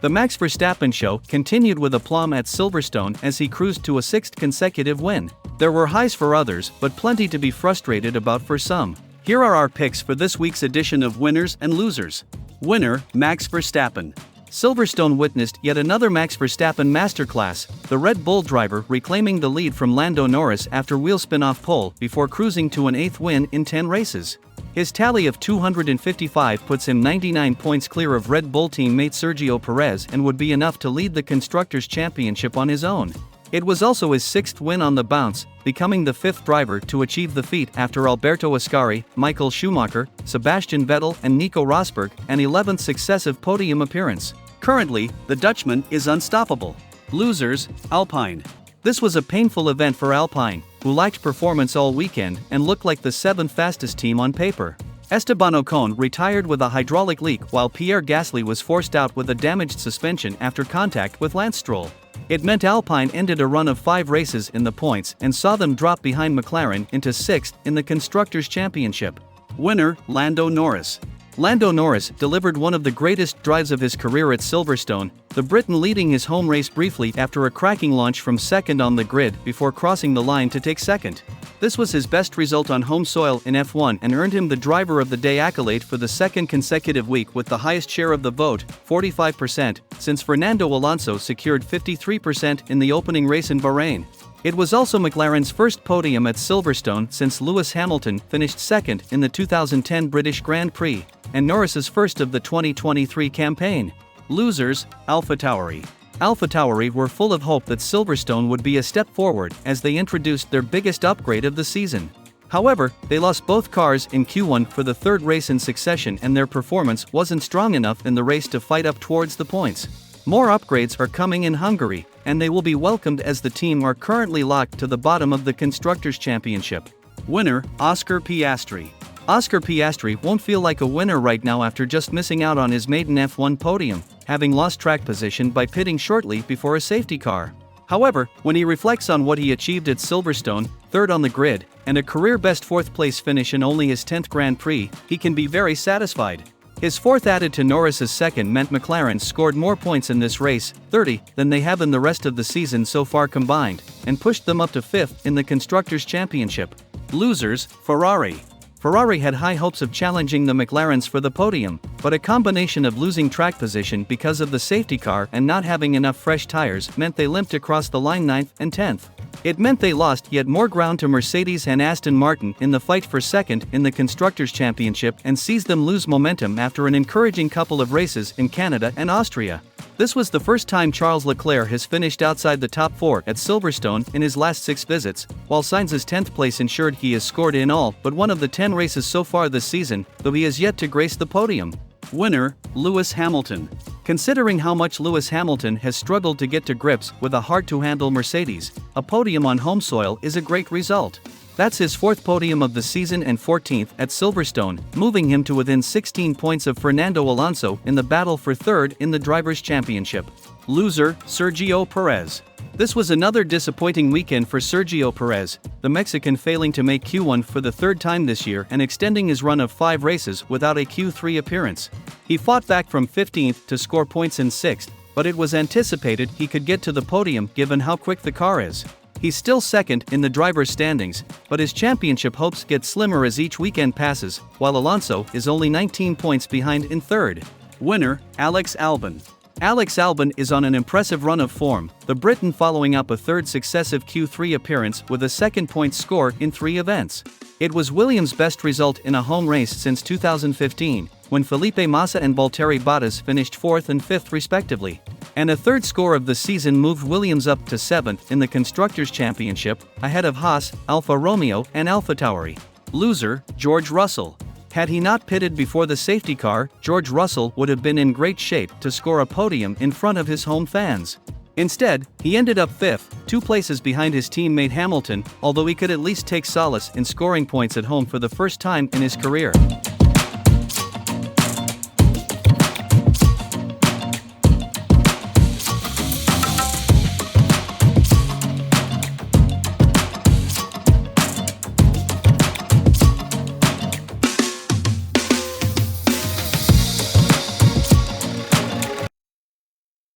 The Max Verstappen show continued with aplomb at Silverstone as he cruised to a sixth consecutive win. There were highs for others, but plenty to be frustrated about for some. Here are our picks for this week's edition of Winners and Losers. Winner, Max Verstappen. Silverstone witnessed yet another Max Verstappen masterclass, the Red Bull driver reclaiming the lead from Lando Norris after wheel spin off pole before cruising to an 8th win in 10 races. His tally of 255 puts him 99 points clear of Red Bull teammate Sergio Perez and would be enough to lead the Constructors' Championship on his own. It was also his 6th win on the bounce, becoming the 5th driver to achieve the feat after Alberto Ascari, Michael Schumacher, Sebastian Vettel and Nico Rosberg, an 11th successive podium appearance. Currently, the Dutchman is unstoppable. Losers, Alpine. This was a painful event for Alpine, who lacked performance all weekend and looked like the 7th fastest team on paper. Esteban Ocon retired with a hydraulic leak while Pierre Gasly was forced out with a damaged suspension after contact with Lance Stroll. It meant Alpine ended a run of 5 races in the points and saw them drop behind McLaren into 6th in the Constructors' Championship. Winner, Lando Norris. Lando Norris delivered one of the greatest drives of his career at Silverstone, the Briton leading his home race briefly after a cracking launch from second on the grid before crossing the line to take second. This was his best result on home soil in F1 and earned him the Driver of the Day accolade for the second consecutive week with the highest share of the vote, 45%, since Fernando Alonso secured 53% in the opening race in Bahrain. It was also McLaren's first podium at Silverstone since Lewis Hamilton finished second in the 2010 British Grand Prix, and Norris's first of the 2023 campaign. Losers, AlphaTauri. AlphaTauri were full of hope that Silverstone would be a step forward as they introduced their biggest upgrade of the season. However, they lost both cars in Q1 for the 3rd race in succession and their performance wasn't strong enough in the race to fight up towards the points. More upgrades are coming in Hungary, and they will be welcomed as the team are currently locked to the bottom of the Constructors' Championship. Winner, Oscar Piastri. Oscar Piastri won't feel like a winner right now after just missing out on his maiden F1 podium, having lost track position by pitting shortly before a safety car. However, when he reflects on what he achieved at Silverstone, 3rd on the grid, and a career-best 4th place finish in only his 10th Grand Prix, he can be very satisfied. His 4th added to Norris's 2nd meant McLaren scored more points in this race, 30, than they have in the rest of the season so far combined, and pushed them up to 5th in the Constructors' Championship. Losers, Ferrari. Ferrari had high hopes of challenging the McLarens for the podium, but a combination of losing track position because of the safety car and not having enough fresh tires meant they limped across the line 9th and 10th. It meant they lost yet more ground to Mercedes and Aston Martin in the fight for 2nd in the Constructors' Championship and sees them lose momentum after an encouraging couple of races in Canada and Austria. This was the first time Charles Leclerc has finished outside the top 4 at Silverstone in his last 6 visits, while Sainz's 10th place ensured he has scored in all but one of the 10 races so far this season, though he has yet to grace the podium. Winner, Lewis Hamilton. Considering how much Lewis Hamilton has struggled to get to grips with a hard-to-handle Mercedes, a podium on home soil is a great result. That's his 4th podium of the season and 14th at Silverstone, moving him to within 16 points of Fernando Alonso in the battle for 3rd in the Drivers' Championship. Loser, Sergio Perez. This was another disappointing weekend for Sergio Perez, the Mexican failing to make Q1 for the 3rd time this year and extending his run of 5 races without a Q3 appearance. He fought back from 15th to score points in 6th, but it was anticipated he could get to the podium given how quick the car is. He's still 2nd in the driver's standings, but his championship hopes get slimmer as each weekend passes, while Alonso is only 19 points behind in 3rd. Winner, Alex Albon. Alex Albon is on an impressive run of form, the Briton following up a 3rd successive Q3 appearance with a 2nd point score in 3 events. It was Williams' best result in a home race since 2015, when Felipe Massa and Valtteri Bottas finished 4th and 5th respectively. And a 3rd score of the season moved Williams up to 7th in the Constructors' Championship, ahead of Haas, Alfa Romeo and AlphaTauri. Loser, George Russell. Had he not pitted before the safety car, George Russell would have been in great shape to score a podium in front of his home fans. Instead, he ended up 5th, 2 places behind his teammate Hamilton, although he could at least take solace in scoring points at home for the first time in his career.